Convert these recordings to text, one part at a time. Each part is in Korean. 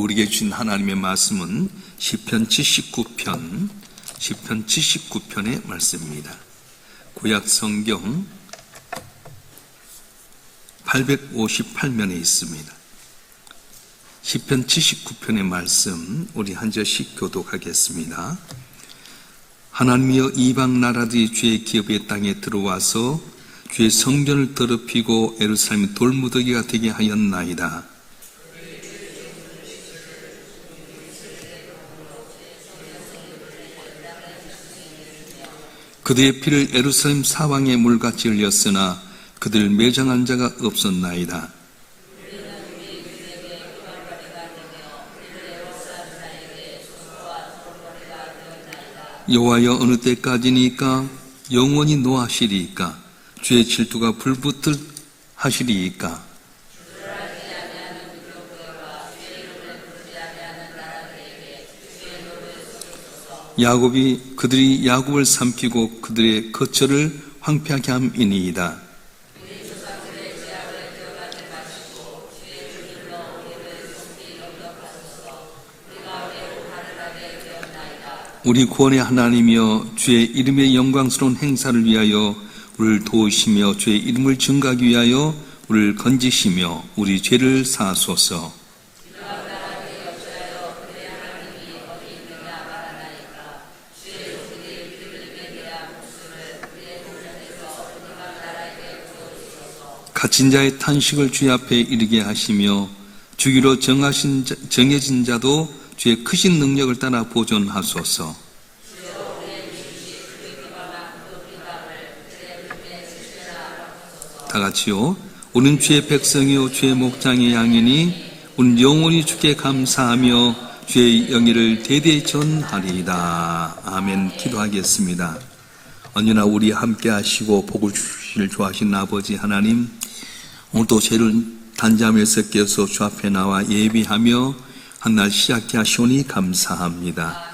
우리에게 주신 하나님의 말씀은 시편 79편의 말씀입니다. 구약 성경 858면에 있습니다. 시편 79편의 말씀 우리 한 절씩 교독하겠습니다. 하나님이여 이방 나라들이 주의 기업의 땅에 들어와서 주의 성전을 더럽히고 예루살렘이 돌무더기가 되게 하였나이다. 그들의 피를 예루살렘 사방에 물같이 흘렸으나 그들 매장한 자가 없었나이다. 여호와여 어느 때까지니까 영원히 노하시리이까 주의 질투가 불붙을 하시리이까. 야곱이 그들이 야곱을 삼키고 그들의 거처를 황폐하게 함이니이다. 우리 구원의 하나님이여 주의 이름의 영광스러운 행사를 위하여 우리를 도우시며 주의 이름을 증거하기 위하여 우리를 건지시며 우리 죄를 사하소서. 갇힌 자의 탄식을 주의 앞에 이르게 하시며 주기로 정해진 자도 주의 크신 능력을 따라 보존하소서. 다 같이요. 우리는 주의 백성이요 주의 목장의 양이니 우리는 영원히 주께 감사하며 주의 영예를 대대히 전하리이다. 아멘. 기도하겠습니다. 언제나 우리 함께 하시고 복을 주실 좋아하신 아버지 하나님, 오늘도 죄를 단잠에서 깨어서 주 앞에 나와 예비하며 한날 시작케 하시오니 감사합니다.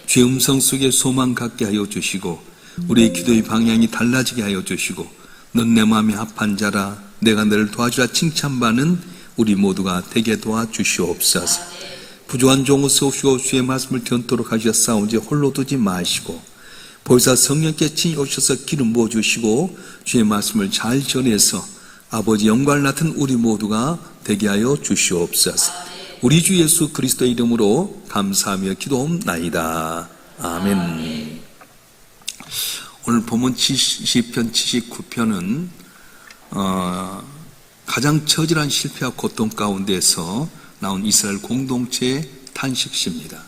주의 음성 속에 소망 갖게 하여 주시고 우리의 기도의 방향이 달라지게 하여 주시고 넌 내 마음에 합한 자라 내가 너를 도와주라 칭찬받는 우리 모두가 되게 도와주시옵소서. 부족한 종을 세우시고 주의 말씀을 견토록 하셨사온지 홀로 두지 마시고 보혜사 성령께 친히 오셔서 기름 부어주시고 주의 말씀을 잘 전해서 아버지 영광을 나타낸 우리 모두가 되게 하여 주시옵소서. 우리 주 예수 그리스도의 이름으로 감사하며 기도옵나이다. 아멘. 오늘 본문 시편 79편은 가장 처절한 실패와 고통 가운데서 나온 이스라엘 공동체의 탄식시입니다.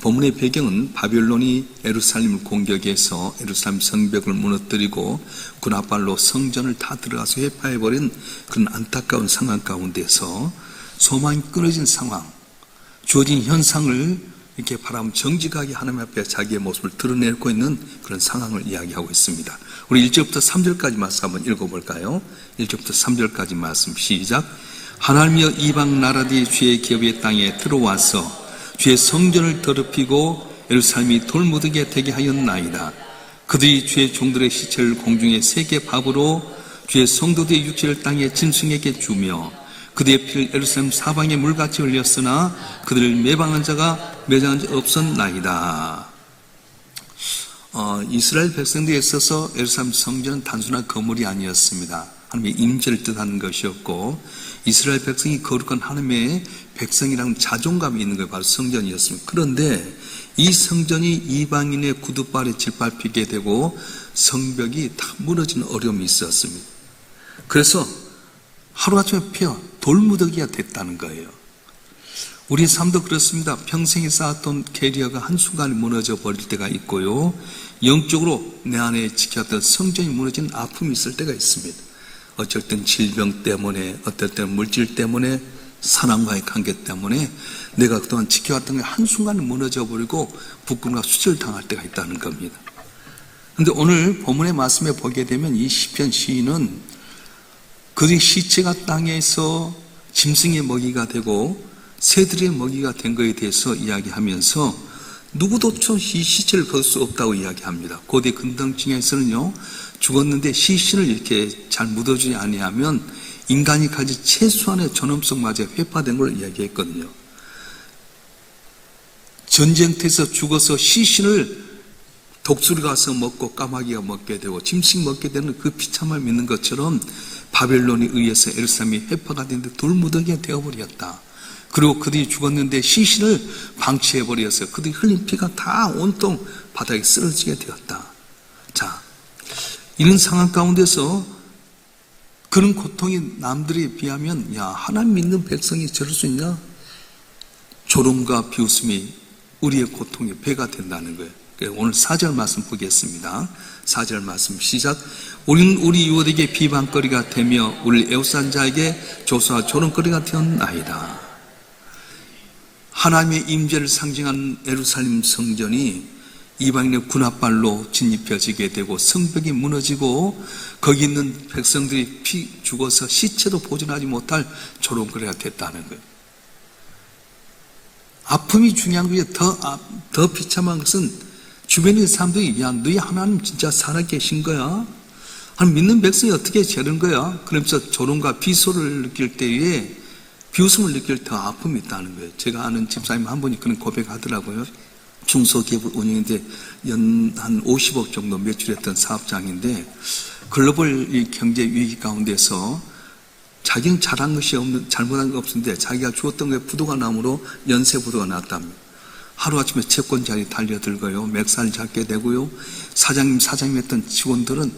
본문의 배경은 바벨론이 예루살렘을 공격해서 예루살렘 성벽을 무너뜨리고 군합발로 성전을 다 들어가서 회파해버린 그런 안타까운 상황 가운데서 소망이 끊어진 상황, 주어진 현상을 이렇게 바라보면 정직하게 하나님 앞에 자기의 모습을 드러내고 있는 그런 상황을 이야기하고 있습니다. 우리 1절부터 3절까지 말씀 한번 읽어볼까요? 1절부터 3절까지 말씀 시작. 하나님이여 이방 나라들이 주의 기업의 땅에 들어와서 주의 성전을 더럽히고 예루살렘이 돌무더기에 되게 하였나이다. 그들이 주의 종들의 시체를 공중에 세계 밥으로 주의 성도들의 육체를 땅에 짐승에게 주며 그들의 피를 예루살렘 사방에 물같이 흘렸으나 그들을 매방한 자가 매장한 자 없었나이다. 이스라엘 백성들에 있어서 예루살렘 성전은 단순한 건물이 아니었습니다. 하나님의 임재를 뜻하는 것이었고 이스라엘 백성이 거룩한 하나님의 백성이라는 자존감이 있는 게 바로 성전이었습니다. 그런데 이 성전이 이방인의 구두발에 짓밟히게 되고 성벽이 다 무너지는 어려움이 있었습니다. 그래서 하루아침에 피어 돌무더기가 됐다는 거예요. 우리 삶도 그렇습니다. 평생에 쌓았던 캐리어가 한순간에 무너져 버릴 때가 있고요. 영적으로 내 안에 지켰던 성전이 무너지는 아픔이 있을 때가 있습니다. 어쩔 땐 질병 때문에, 어떨 때는 물질 때문에, 사랑과의 관계 때문에 내가 그동안 지켜왔던 게 한순간에 무너져 버리고 부끄러움과 수치를 당할 때가 있다는 겁니다. 그런데 오늘 본문의 말씀에 보게 되면 이 시편 시인은 그들의 시체가 땅에서 짐승의 먹이가 되고 새들의 먹이가 된 것에 대해서 이야기하면서 누구도 이 시체를 거둘 수 없다고 이야기합니다. 고대 근동층에서는요, 죽었는데 시신을 이렇게 잘 묻어주지 아니하면 인간이 가진 최소한의 존엄성마저 회파된 걸 이야기했거든요. 전쟁터에서 죽어서 시신을 독수리가 가서 먹고 까마귀가 먹게 되고 짐승이 먹게 되는 그 비참함을 믿는 것처럼 바벨론에 의해서 예루살렘이 회파가 됐는데 돌무더기가 되어버렸다. 그리고 그들이 죽었는데 시신을 방치해버려서 그들이 흘린 피가 다 온통 바닥에 쓰러지게 되었다. 자, 이런 상황 가운데서 그런 고통이 남들에 비하면 야, 하나님 믿는 백성이 저럴 수 있냐? 조롱과 비웃음이 우리의 고통의 배가 된다는 거예요. 오늘 4절 말씀 보겠습니다. 4절 말씀 시작. 우리는 우리 유월에게 비방거리가 되며 우리 애웃한 자에게 조소와 조롱거리가 되었나이다. 하나님의 임재를 상징하는 예루살렘 성전이 이방인의 군합발로 진입혀지게 되고 성벽이 무너지고 거기 있는 백성들이 피 죽어서 시체도 보존하지 못할 조롱거리가 됐다는 거예요. 아픔이 중요한 것이 더 비참한 것은 주변에 있는 사람들이 야, 너희 하나님 진짜 살아계신 거야? 하나님 믿는 백성이 어떻게 저런 거야? 그러면서 조롱과 비소를 느낄 때에 비웃음을 느낄 때 아픔이 있다는 거예요. 제가 아는 집사님 한 분이 그런 고백하더라고요. 중소기업을 운영인데 연 한 50억 정도 매출했던 사업장인데 글로벌 경제 위기 가운데서 자기는 잘한 것이 없는, 잘못한 거 없는데 자기가 주었던 거에 부도가 나므로 연쇄 부도가 났답니다. 하루아침에 채권 자리 달려들고요. 맥살 잡게 되고요. 사장님 했던 직원들은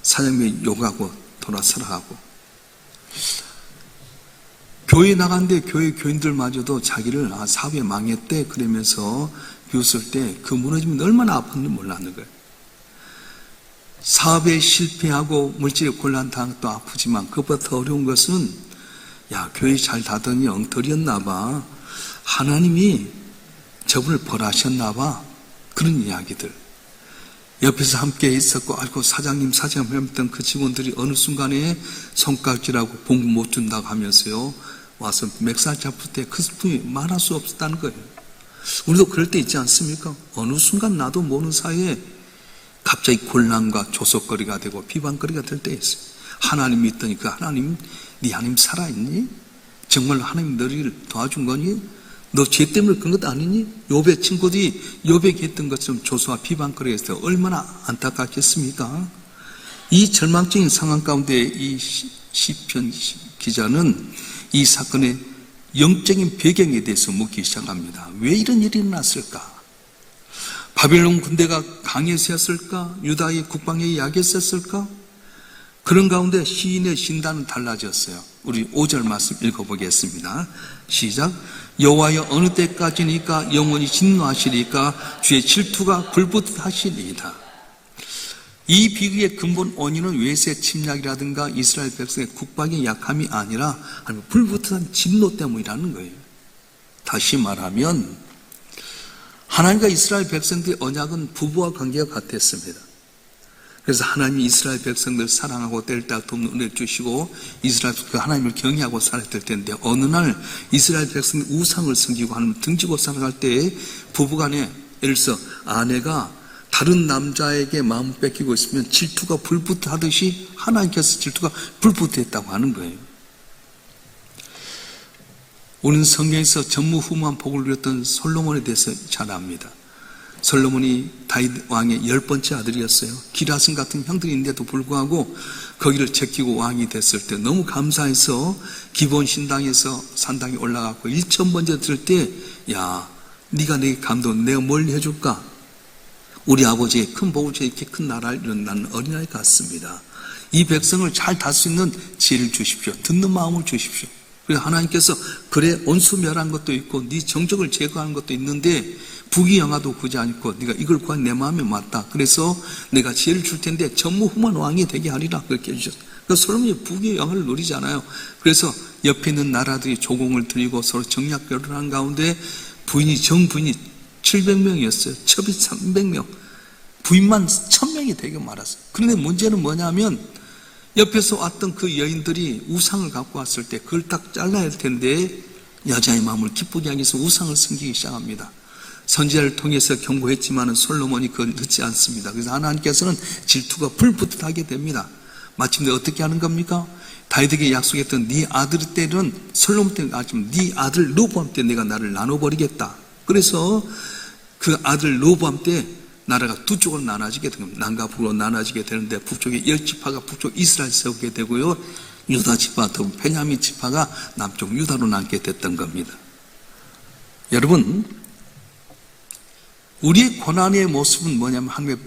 사장님이 욕하고 돌아서라하고 교회 나갔는데 교회 교인들마저도 자기를 사업에 망했대 그러면서 비웃을 때 그 무너지면 얼마나 아픈지 몰랐는 거예요. 사업에 실패하고 물질에 곤란 당한 것도 아프지만 그것보다 더 어려운 것은 야, 교회 잘 다더니 엉터리였나 봐. 하나님이 저분을 벌하셨나 봐. 그런 이야기들. 옆에서 함께 있었고 알고 사장님 했던 그 직원들이 어느 순간에 손깍지라고 봉급 못 준다고 하면서요. 와서 맥살 잡을 때 그 슬픔이 말할 수 없었다는 거예요. 우리도 그럴 때 있지 않습니까? 어느 순간 나도 모르는 사이에 갑자기 곤란과 조속거리가 되고 비방거리가 될 때 있어요. 하나님 믿더니 그 하나님, 네 하나님 살아있니? 정말 하나님 너를 도와준 거니? 너 죄 때문에 그런 것도 아니니? 욥의 친구들이 욥에게 했던 것처럼 조소와 비방거리가 있어요. 얼마나 안타깝겠습니까? 이 절망적인 상황 가운데 이 시편 기자는 이 사건의 영적인 배경에 대해서 묻기 시작합니다. 왜 이런 일이 일어났을까? 바벨론 군대가 강해서였을까? 유다의 국방이 약했었을까? 그런 가운데 시인의 신단은 달라졌어요. 우리 5절 말씀 읽어보겠습니다. 시작. 여호와여 어느 때까지니까 영원히 진노하시리까 주의 질투가 불붙하시리이다. 이 비극의 근본 원인은 외세 침략이라든가 이스라엘 백성의 국방의 약함이 아니라 불붙은 진노 때문이라는 거예요. 다시 말하면 하나님과 이스라엘 백성들의 언약은 부부와 관계가 같았습니다. 그래서 하나님이 이스라엘 백성들 사랑하고 때를 따라 돕는 은혜를 주시고 이스라엘 백성들 하나님을 경외하고 살았을 텐데 어느 날 이스라엘 백성들이 우상을 섬기고 하나님을 등지고 살아갈 때 부부간에 예를 들어서 아내가 다른 남자에게 마음을 뺏기고 있으면 질투가 불붙하듯이 하나님께서 질투가 불붙했다고 하는 거예요. 우리는 성경에서 전무후무한 복을 누렸던 솔로몬에 대해서 잘 압니다. 솔로몬이 다윗 왕의 10번째 아들이었어요. 기라슨 같은 형들이 있는데도 불구하고 거기를 제끼고 왕이 됐을 때 너무 감사해서 기본 신당에서 산당에 올라가고 1,000번째 들을 때 야, 네가 내게 감동, 내가 뭘 해줄까? 우리 아버지의 큰 복을 줘 이렇게 큰 나라를 이룬 나는 어린아이 같습니다. 이 백성을 잘 다룰 수 있는 지혜를 주십시오. 듣는 마음을 주십시오. 그래서 하나님께서 그래 온수멸한 것도 있고 네 정적을 제거하는 것도 있는데 부귀영화도 구지 않고 네가 이걸 구한 내 마음에 맞다. 그래서 내가 지혜를 줄 텐데 전무후무한 왕이 되게 하리라 그렇게 해주셨어요. 그러니까 솔로몬이 부귀영화를 누리잖아요. 그래서 옆에 있는 나라들이 조공을 드리고 서로 정략 결혼한 가운데 정부인이 700명이었어요. 첩이 300명. 부인만 1000명이 되게 말았어요. 그런데 문제는 뭐냐면 옆에서 왔던 그 여인들이 우상을 갖고 왔을 때 그걸 딱 잘라야 할 텐데 여자의 마음을 기쁘게 하기 위해서 우상을 섬기기 시작합니다. 선지자를 통해서 경고했지만 솔로몬이 그걸 듣지 않습니다. 그래서 하나님께서는 질투가 불붙하게 됩니다. 마침내 어떻게 하는 겁니까? 다윗에게 약속했던 네 아들 때는 솔로몬 때는 네 아들 르호보암 때 내가 나를 나눠버리겠다. 그래서 그 아들 로보암 때 나라가 두 쪽으로 나눠지게 된 겁니다. 남과 북으로 나눠지게 되는데 북쪽에 10지파가 북쪽 이스라엘 세우게 되고요. 유다 지파, 또 베냐민 지파가 남쪽 유다로 남게 됐던 겁니다. 여러분, 우리의 고난의 모습은 뭐냐면 하나님의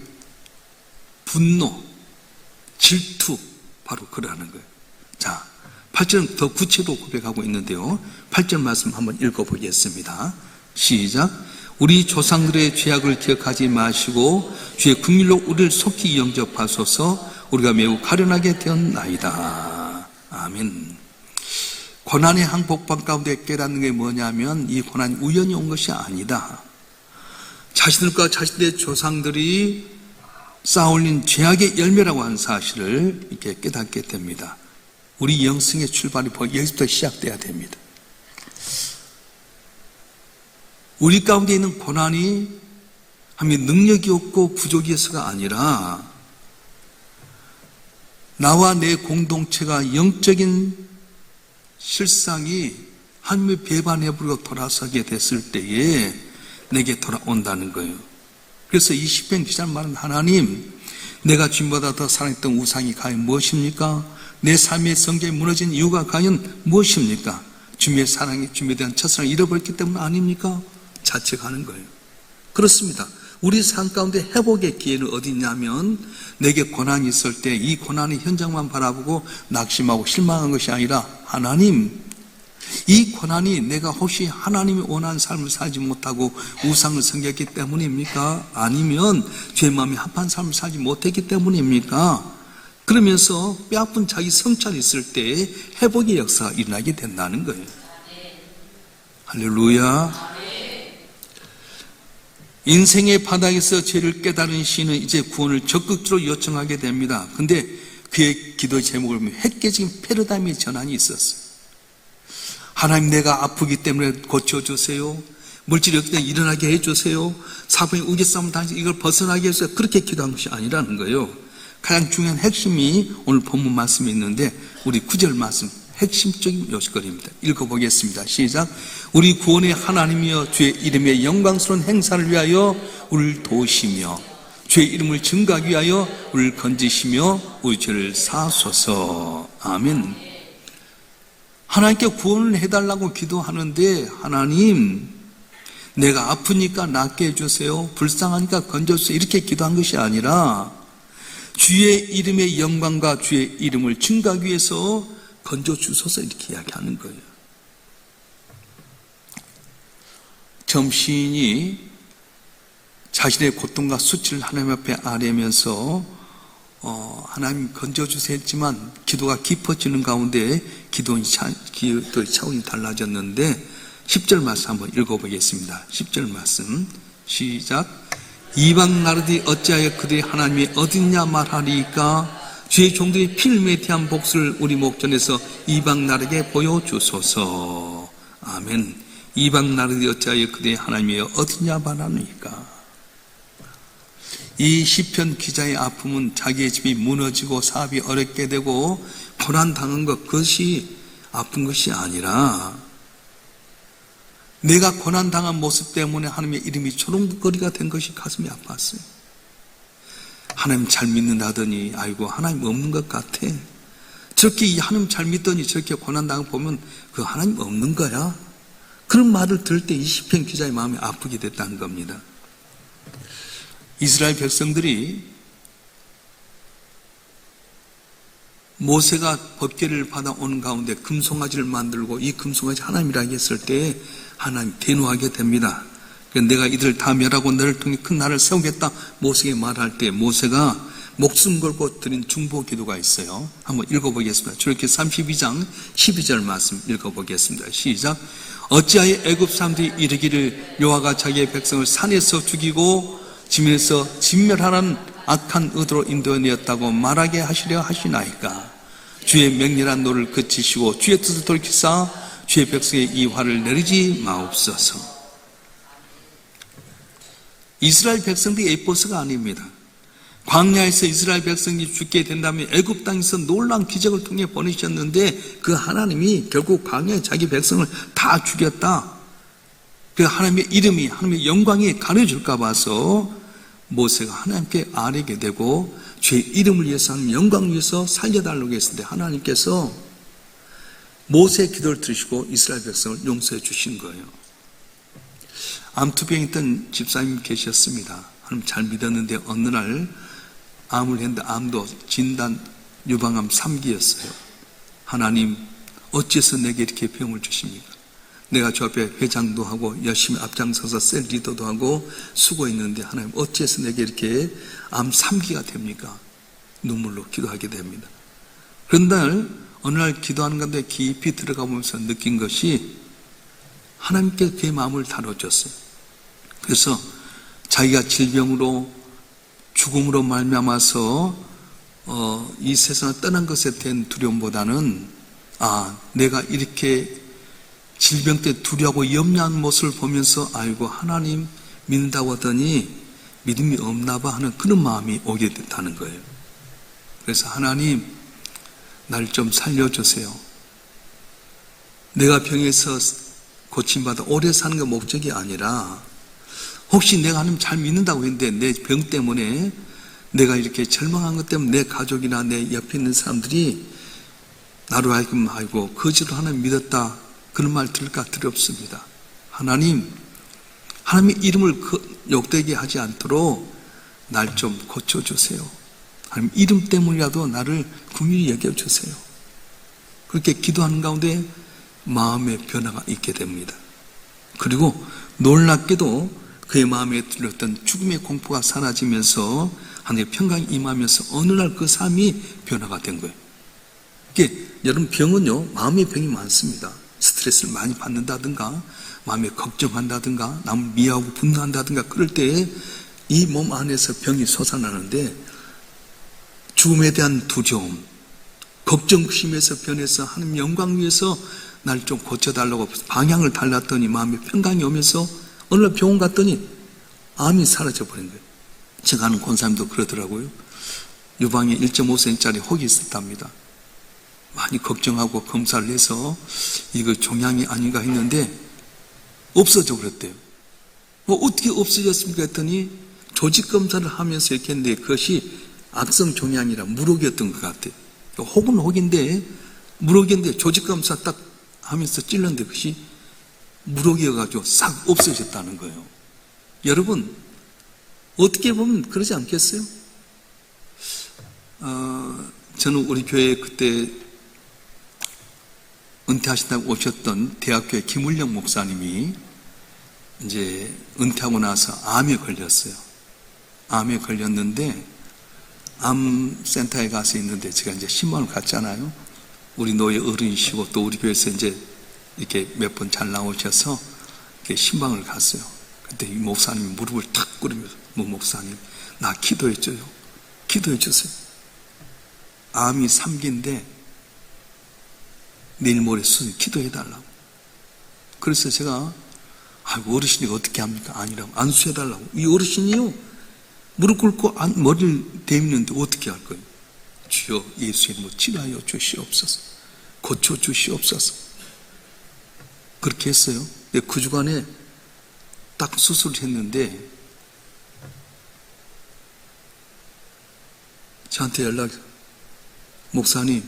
분노, 질투, 바로 그러는 거예요. 자, 8절은 더 구체로 고백하고 있는데요. 8절 말씀 한번 읽어보겠습니다. 시작. 우리 조상들의 죄악을 기억하지 마시고 주의 긍휼로 우리를 속히 영접하소서. 우리가 매우 가련하게 되었나이다. 아멘. 고난의 항복방 가운데 깨닫는 게 뭐냐면 이 고난이 우연히 온 것이 아니다. 자신들과 자신의 조상들이 쌓아올린 죄악의 열매라고 하는 사실을 이렇게 깨닫게 됩니다. 우리 영성의 출발이 여기서부터 시작돼야 됩니다. 우리 가운데 있는 고난이 하나님의 능력이 없고 부족이어서가 아니라 나와 내 공동체가 영적인 실상이 하나님의 배반해버리고 돌아서게 됐을 때에 내게 돌아온다는 거예요. 그래서 이 시편 기자는 말은 하나님, 내가 주님보다 더 사랑했던 우상이 과연 무엇입니까? 내 삶의 성경이 무너진 이유가 과연 무엇입니까? 주님의 사랑이, 주님에 대한 첫사랑을 잃어버렸기 때문 아닙니까? 자책하는 거예요. 그렇습니다. 우리 삶 가운데 회복의 기회는 어디 있냐면 내게 고난이 있을 때 이 고난의 현장만 바라보고 낙심하고 실망한 것이 아니라 하나님, 이 고난이 내가 혹시 하나님이 원하는 삶을 살지 못하고 우상을 섬겼기 때문입니까? 아니면 죄 마음이 합한 삶을 살지 못했기 때문입니까? 그러면서 뼈아픈 자기 성찰이 있을 때 회복의 역사가 일어나게 된다는 거예요. 할렐루야. 인생의 바닥에서 죄를 깨달은 시인은 이제 구원을 적극적으로 요청하게 됩니다. 근데 그의 기도 제목을 보면 획기적인 패러다임의 전환이 있었어요. 하나님, 내가 아프기 때문에 고쳐주세요. 물질이 없기 때문에 일어나게 해주세요. 사방에 우겨싸움 당시 이걸 벗어나게 해주세요. 그렇게 기도한 것이 아니라는 거예요. 가장 중요한 핵심이 오늘 본문 말씀에 있는데 우리 9절 말씀 핵심적인 요식거리입니다. 읽어보겠습니다. 시작. 우리 구원의 하나님이여 주의 이름의 영광스러운 행사를 위하여 우리를 도우시며 주의 이름을 증거하기 위하여 우리를 건지시며 우리 죄를 사소서. 아멘. 하나님께 구원을 해달라고 기도하는데 하나님, 내가 아프니까 낫게 해주세요. 불쌍하니까 건져주세요. 이렇게 기도한 것이 아니라 주의 이름의 영광과 주의 이름을 증거하기 위해서 건져주소서 이렇게 이야기하는 거예요. 처음 시인이 자신의 고통과 수치를 하나님 앞에 아뢰면서 하나님 건져주세요 했지만 기도가 깊어지는 가운데 기도의 차원이 달라졌는데 10절 말씀 한번 읽어보겠습니다. 10절 말씀 시작. 이방 나라들이 어찌하여 그들의 하나님이 어딨냐 말하리까? 주의 종들이 피를 매태한 복수를 우리 목전에서 이방 나라에게 보여주소서. 아멘. 이방 나라들이 어찌하여 그들의 하나님이 어딨냐 말하니까? 이 시편 기자의 아픔은 자기의 집이 무너지고 사업이 어렵게 되고 고난당한 것, 그것이 아픈 것이 아니라 내가 고난당한 모습 때문에 하나님의 이름이 초롱거리가 된 것이 가슴이 아팠어요. 하나님 잘 믿는다더니 아이고 하나님 없는 것 같아. 저렇게 하나님 잘 믿더니 저렇게 고난당한 거 보면 그 하나님 없는 거야. 그런 말을 들을 때 이 시편 기자의 마음이 아프게 됐다는 겁니다. 이스라엘 백성들이 모세가 법궤를 받아오는 가운데 금송아지를 만들고 이 금송아지 하나님이라 했을 때 하나님 대노하게 됩니다. 내가 이들을 다 멸하고 너를 통해 큰 나라를 세우겠다 모세에게 말할 때 모세가 목숨 걸고 드린 중보 기도가 있어요. 한번 읽어보겠습니다. 출애굽기 32장 12절 말씀 읽어보겠습니다. 시작. 어찌하여 애굽 사람들이 이르기를 여호와가 자기의 백성을 산에서 죽이고 지면에서 진멸하라는 악한 의도로 인도하였다고 말하게 하시려 하시나이까? 주의 맹렬한 노를 그치시고 주의 뜻을 돌이키사 주의 백성의 이 화를 내리지 마옵소서. 이스라엘 백성들이 에이포스가 아닙니다. 광야에서 이스라엘 백성이 죽게 된다면 애굽 땅에서 놀라운 기적을 통해 보내셨는데 그 하나님이 결국 광야에 자기 백성을 다 죽였다. 그 하나님의 이름이, 하나님의 영광이 가려질까 봐서 모세가 하나님께 아뢰게 되고 주의 이름을 위해서, 하나님 영광을 위해서 살려달라고 했는데 하나님께서 모세의 기도를 들으시고 이스라엘 백성을 용서해 주신 거예요. 암투병 있던 집사님이 계셨습니다. 하나님 잘 믿었는데 어느 날 암을 했는데 암도 진단 유방암 3기였어요. 하나님 어째서 내게 이렇게 병을 주십니까? 내가 저 앞에 회장도 하고 열심히 앞장서서 셀 리더도 하고 수고했는데 하나님 어째서 내게 이렇게 암 3기가 됩니까? 눈물로 기도하게 됩니다. 그런 날 어느 날 기도하는 가운데 깊이 들어가 보면서 느낀 것이 하나님께 그의 마음을 다뤄줬어요. 그래서 자기가 질병으로 죽음으로 말미암아서 이 세상을 떠난 것에 대한 두려움보다는 내가 이렇게 질병 때 두려워하고 염려한 모습을 보면서 아이고 하나님 믿는다고 하더니 믿음이 없나 봐 하는 그런 마음이 오게 됐다는 거예요. 그래서 하나님 날 좀 살려주세요. 내가 병에서 고침받아 오래 사는 게 목적이 아니라 혹시 내가 하나님 잘 믿는다고 했는데 내 병 때문에 내가 이렇게 절망한 것 때문에 내 가족이나 내 옆에 있는 사람들이 나로 하여금 아이고 거짓으로 하나님 믿었다 그런 말 들을까 두렵습니다. 하나님의 이름을 욕되게 하지 않도록 날 좀 고쳐주세요. 하나님 이름 때문이라도 나를 긍휼히 여겨주세요. 그렇게 기도하는 가운데 마음의 변화가 있게 됩니다. 그리고 놀랍게도 그의 마음에 들렸던 죽음의 공포가 사라지면서 하나님의 평강이 임하면서 어느 날 그 삶이 변화가 된 거예요. 이게 여러분 병은요 마음의 병이 많습니다. 스트레스를 많이 받는다든가 마음에 걱정한다든가 남을 미워하고 분노한다든가 그럴 때 이 몸 안에서 병이 솟아나는데 죽음에 대한 두려움, 걱정심에서 변해서 하나님 영광 위해서 날 좀 고쳐달라고 방향을 달랐더니 마음에 평강이 오면서 어느 날 병원 갔더니 암이 사라져버린 거예요. 제가 아는 권사님도 그러더라고요. 유방에 1.5cm짜리 혹이 있었답니다. 많이 걱정하고 검사를 해서 이거 종양이 아닌가 했는데 없어져 버렸대요. 어떻게 없어졌습니까 했더니 조직 검사를 하면서 이렇게 했는데 그것이 악성 종양이라 무록이었던 것 같아요. 혹은 혹인데 무록인데 조직 검사 딱 하면서 찔렀는데 그것이 무록이어가지고 싹 없어졌다는 거예요. 여러분 어떻게 보면 그러지 않겠어요? 저는 우리 교회에 그때 은퇴하신다고 오셨던 대학교의 김울령 목사님이 이제 은퇴하고 나서 암에 걸렸어요. 암에 걸렸는데 암센터에 가서 있는데 제가 이제 신방을 갔잖아요. 우리 노예 어른이시고 또 우리 교회에서 이제 이렇게 몇 번 잘 나오셔서 이렇게 신방을 갔어요. 그때 이 목사님이 무릎을 탁 꿇으면서 목사님 나 기도해줘요. 기도해주세요. 암이 3기인데 내일 모레 수술 기도해달라고. 그래서 제가 어르신이 어떻게 합니까? 아니라고 안수해달라고. 이 어르신이요 무릎 꿇고 머리를 대미는데 어떻게 할 거예요? 주여 예수의 이름으로 치료하여 주시옵소서. 고쳐 주시옵소서. 그렇게 했어요. 근데 그 주간에 딱 수술을 했는데 저한테 목사님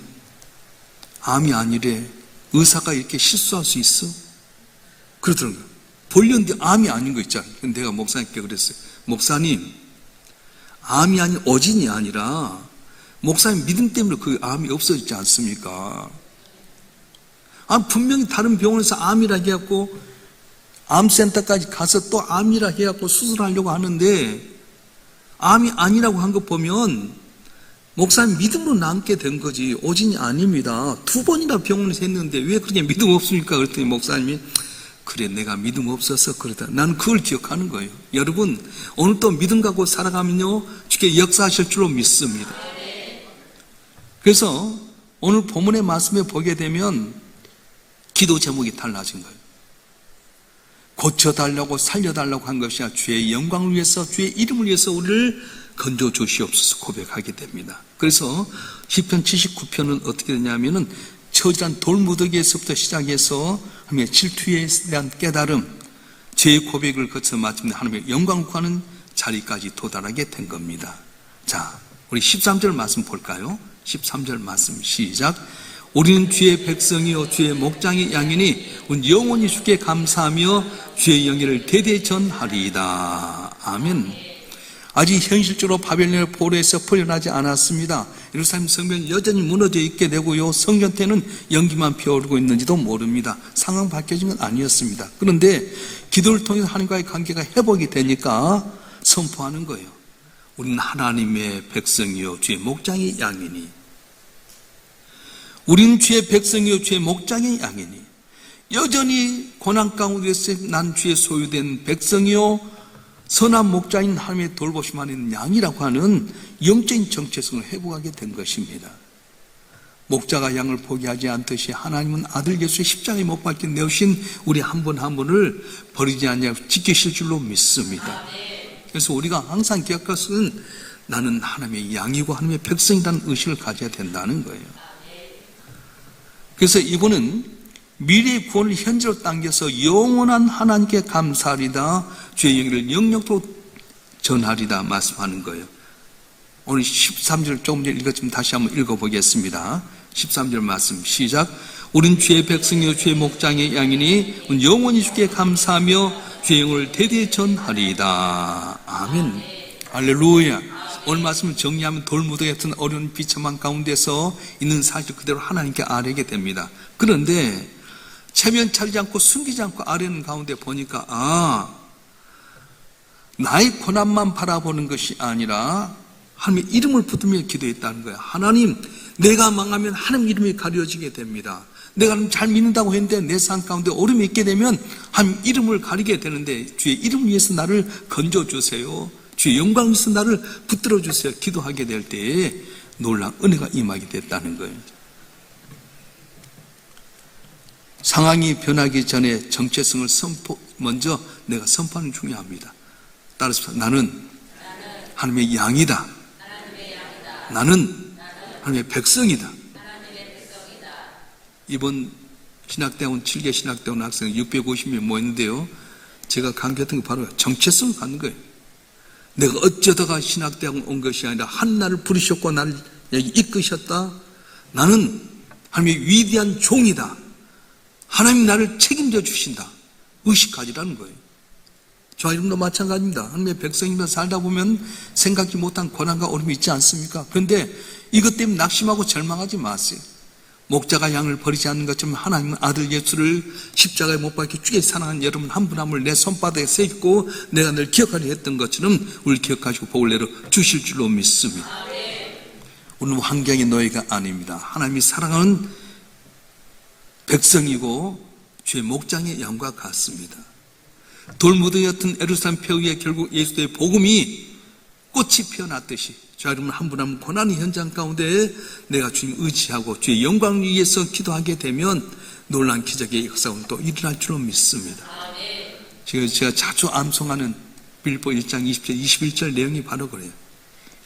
암이 아니래. 의사가 이렇게 실수할 수 있어? 그러더라고요. 볼렸는데 암이 아닌 거 있잖아요. 내가 목사님께 그랬어요. 목사님 암이 아닌 어진이 아니라 목사님 믿음 때문에 그 암이 없어지지 않습니까? 분명히 다른 병원에서 암이라 해갖고 암센터까지 가서 또 암이라 해갖고 수술하려고 하는데 암이 아니라고 한 거 보면 목사님 믿음으로 남게 된 거지 오진이 아닙니다. 2번이나 병원에서 했는데 왜 그렇게 믿음 없습니까? 그랬더니 목사님이 그래 내가 믿음 없어서 그러다. 나는 그걸 기억하는 거예요. 여러분 오늘 또 믿음 갖고 살아가면요 주께 역사하실 줄로 믿습니다. 그래서 오늘 본문의 말씀에 보게 되면 기도 제목이 달라진 거예요. 고쳐달라고 살려달라고 한 것이 아니라 주의 영광을 위해서 주의 이름을 위해서 우리를 건져 주시옵소서 고백하게 됩니다. 그래서 시편 79편은 어떻게 되냐면은 처지란 돌무더기에서부터 시작해서 하며 질투에 대한 깨달음, 제 고백을 거쳐 마침내 하나님의 영광을 구하는 자리까지 도달하게 된 겁니다. 자, 우리 13절 말씀 볼까요? 13절 말씀 시작. 우리는 주의 백성이요 주의 목장의 양이니 우리 영원히 주께 감사하며 주의 영예를 대대히 전하리이다. 아멘. 아직 현실적으로 바벨론의 포로에서 풀려나지 않았습니다. 예루살렘 성벽은 여전히 무너져 있게 되고요, 성전태는 연기만 피어오르고 있는지도 모릅니다. 상황 바뀌어진 건 아니었습니다. 그런데 기도를 통해서 하나님과의 관계가 회복이 되니까 선포하는 거예요. 우리는 하나님의 백성이요 주의 목장의 양이니, 우리는 주의 백성이요 주의 목장의 양이니, 여전히 고난 가운데서 난 주의 소유된 백성이요 선한 목자인 하나님의 돌보심 안에 있는 양이라고 하는 영적인 정체성을 회복하게 된 것입니다. 목자가 양을 포기하지 않듯이 하나님은 아들 예수의 십자가에 못 박혀 내오신 우리 한 분 한 분을 버리지 않냐고 지키실 줄로 믿습니다. 그래서 우리가 항상 기억할 것은 나는 하나님의 양이고 하나님의 백성이라는 의식을 가져야 된다는 거예요. 그래서 이분은 미래의 구원을 현재로 당겨서 영원한 하나님께 감사하리다, 주의 영예를 영역으로 전하리다 말씀하는 거예요. 오늘 13절 조금 전에 읽었지만 다시 한번 읽어보겠습니다. 13절 말씀 시작. 우린 주의 백성이요 주의 목장의 양이니 우린 영원히 주께 감사하며 주의 영을 대대히 전하리이다. 아멘. 할렐루야. 오늘 말씀을 정리하면 돌무더기 같은 어려운 비참한 가운데서 있는 사실 그대로 하나님께 아뢰게 됩니다. 그런데 체면 차리지 않고 숨기지 않고 아뢰는 가운데 보니까 나의 고난만 바라보는 것이 아니라 하나님의 이름을 붙들며 기도했다는 거예요. 하나님, 내가 망하면 하나님 이름이 가려지게 됩니다. 내가 잘 믿는다고 했는데 내 삶 가운데 어려움이 있게 되면 하나님 이름을 가리게 되는데 주의 이름 위해서 나를 건져주세요. 주의 영광을 위해서 나를 붙들어 주세요. 기도하게 될 때에 놀라운 은혜가 임하게 됐다는 거예요. 상황이 변하기 전에 정체성을 먼저 내가 선포하는 게 중요합니다. 따라서 나는 하나님의 양이다. 나는 하나님의 백성이다. 이번 신학대원 7개 신학대원 학생 650명 모였는데요, 제가 강조했던 게 바로 정체성을 갖는 거예요. 내가 어쩌다가 신학대원 온 것이 아니라 한 나를 부르셨고 나를 여기 이끄셨다. 나는 하나님의 위대한 종이다. 하나님 나를 책임져 주신다. 의식 가지라는 거예요. 저와 여러분도 마찬가지입니다. 하나님의 백성이며 살다 보면 생각지 못한 고난과 어려움이 있지 않습니까? 그런데 이것 때문에 낙심하고 절망하지 마세요. 목자가 양을 버리지 않는 것처럼 하나님은 아들 예수를 십자가에 못 박혀 주의 사랑하는 여러분 한 분 한 분을 내 손바닥에 새기고 내가 늘 기억하려 했던 것처럼 우리를 기억하시고 복을 내려 주실 줄로 믿습니다. 우리는 환경의 노예가 아닙니다. 하나님이 사랑하는 백성이고 주의 목장의 양과 같습니다. 돌무더기였던 예루살렘 폐허에 결국 예수의 복음이 꽃이 피어났듯이 저 여러분 한 분 한 분 고난의 현장 가운데 내가 주님 의지하고 주의 영광을 위해서 기도하게 되면 놀라운 기적의 역사는 또 일어날 줄로 믿습니다. 제가 자주 암송하는 빌보 1장 20절 21절 내용이 바로 그래요.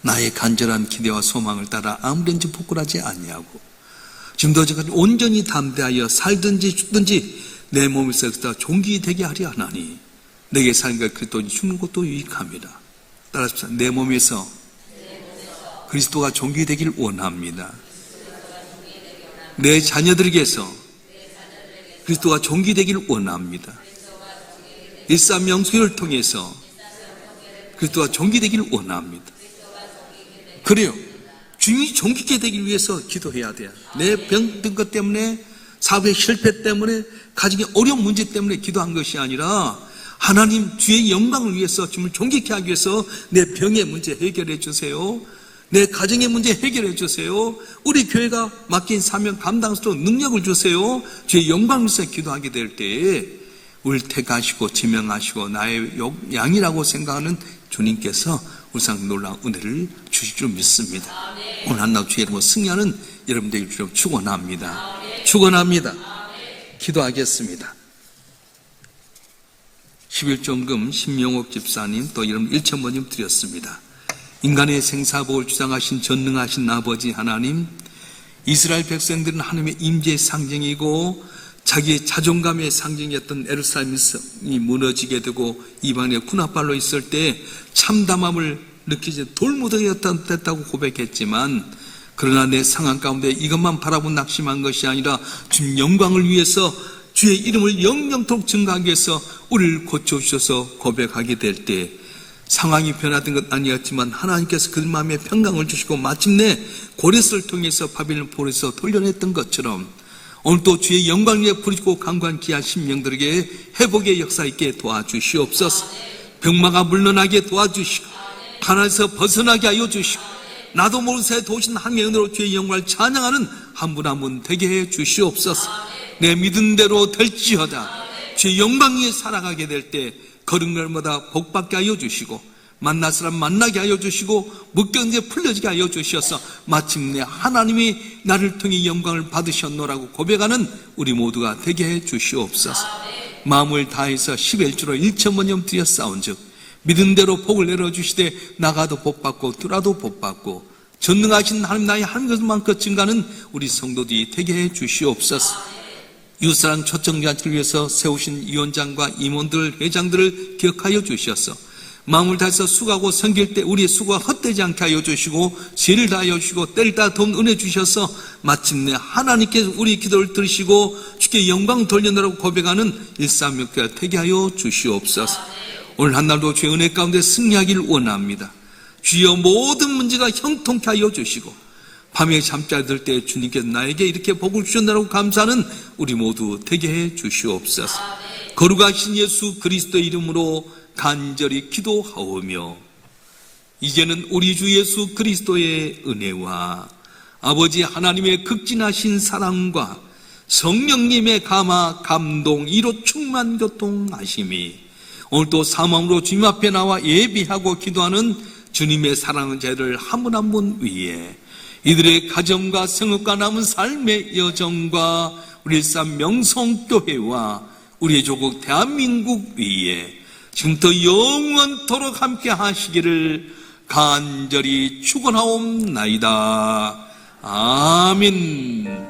나의 간절한 기대와 소망을 따라 아무든지 부끄러워하지 아니하고 지금도 제가 온전히 담대하여 살든지 죽든지 내 몸에서 종기 되게 하려 하나니 내게 사는 것 그리스도인이 죽는 것도 유익합니다. 따라서 내 몸에서 그리스도가 종기 되길 원합니다. 내 자녀들에게서 그리스도가 종기 되길 원합니다. 일사 명수를 통해서 그리스도가 종기 되길 원합니다. 그래요. 주님이 존귀케 되기 위해서 기도해야 돼요. 내 병 든 것 때문에, 사업의 실패 때문에, 가정의 어려운 문제 때문에 기도한 것이 아니라 하나님 주의 영광을 위해서 주님을 존귀케 하기 위해서 내 병의 문제 해결해 주세요. 내 가정의 문제 해결해 주세요. 우리 교회가 맡긴 사명 감당스러운 능력을 주세요. 주의 영광을 위해서 기도하게 될 때에 우리를 택하시고 지명하시고 나의 양이라고 생각하는 주님께서 우상 놀라운 은혜를 주실 줄 믿습니다. 오늘 한날 주의 이름으로 승리하는 여러분 되길 주로 축원합니다. 축원합니다. 기도하겠습니다. 11종금 신명옥 집사님 또 여러분 1,000번님 드렸습니다. 인간의 생사복을 주장하신 전능하신 아버지 하나님, 이스라엘 백성들은 하나님의 임재의 상징이고 자기의 자존감의 상징이었던 예루살렘이 무너지게 되고 이방의 군합발로 있을 때 참담함을 느끼지 돌무더기였다고 고백했지만, 그러나 내 상황 가운데 이것만 바라고 낙심한 것이 아니라 주님 영광을 위해서 주의 이름을 영영토록 증가하기 위해서 우리를 고쳐주셔서 고백하게 될 때 상황이 변화된 것 아니었지만 하나님께서 그 마음에 평강을 주시고 마침내 고레스를 통해서 바빌론 포로에서 돌려냈던 것처럼 오늘도 주의 영광 위에 부르짖고 간구한 귀한 심령들에게 회복의 역사 있게 도와주시옵소서. 병마가 물러나게 도와주시고 가난에서 벗어나게 하여 주시고 나도 모르는 새에 도우신 하나님의 은혜로 주의 영광을 찬양하는 한 분 한 분 되게 해 주시옵소서. 내 믿은 대로 될지어다. 주의 영광 위에 살아가게 될 때 걸은 날마다 복받게 하여 주시고 만날 사람 만나게 하여 주시고 묶여있는 게 풀려지게 하여 주셔서 마침내 하나님이 나를 통해 영광을 받으셨노라고 고백하는 우리 모두가 되게 해 주시옵소서. 마음을 다해서 11주로 1천번염 드려 싸운즉 믿은 대로 복을 내려주시되 나가도 복받고 들어도 복받고 전능하신 하나님 나의 한 것만큼 증가하는 우리 성도들이 되게 해 주시옵소서. 이웃사랑 초청잔치를 위해서 세우신 위원장과 임원들, 회장들을 기억하여 주셔서 마음을 다해서 수고하고 섬길 때 우리의 수고가 헛되지 않게 하여 주시고 죄를 다하여 주시고 때를 따라 돈 은혜 주셔서 마침내 하나님께서 우리 기도를 들으시고 주께 영광 돌려내라고 고백하는 일삼육교가 되게 하여 주시옵소서. 오늘 한날도 주의 은혜 가운데 승리하기를 원합니다. 주여 모든 문제가 형통케 하여 주시고 밤에 잠자리 들 때 주님께서 나에게 이렇게 복을 주셨다고 감사하는 우리 모두 되게 해 주시옵소서. 거룩하신 예수 그리스도 이름으로 간절히 기도하오며 이제는 우리 주 예수 그리스도의 은혜와 아버지 하나님의 극진하신 사랑과 성령님의 감화 감동 이로 충만 교통하심이 오늘도 사망으로 주님 앞에 나와 예비하고 기도하는 주님의 사랑하는 자들 한 분 한 분 위에 이들의 가정과 성읍과 남은 삶의 여정과 우리 일산 명성교회와 우리의 조국 대한민국 위에 지금부터 영원토록 함께 하시기를 간절히 축원하옵나이다. 아멘.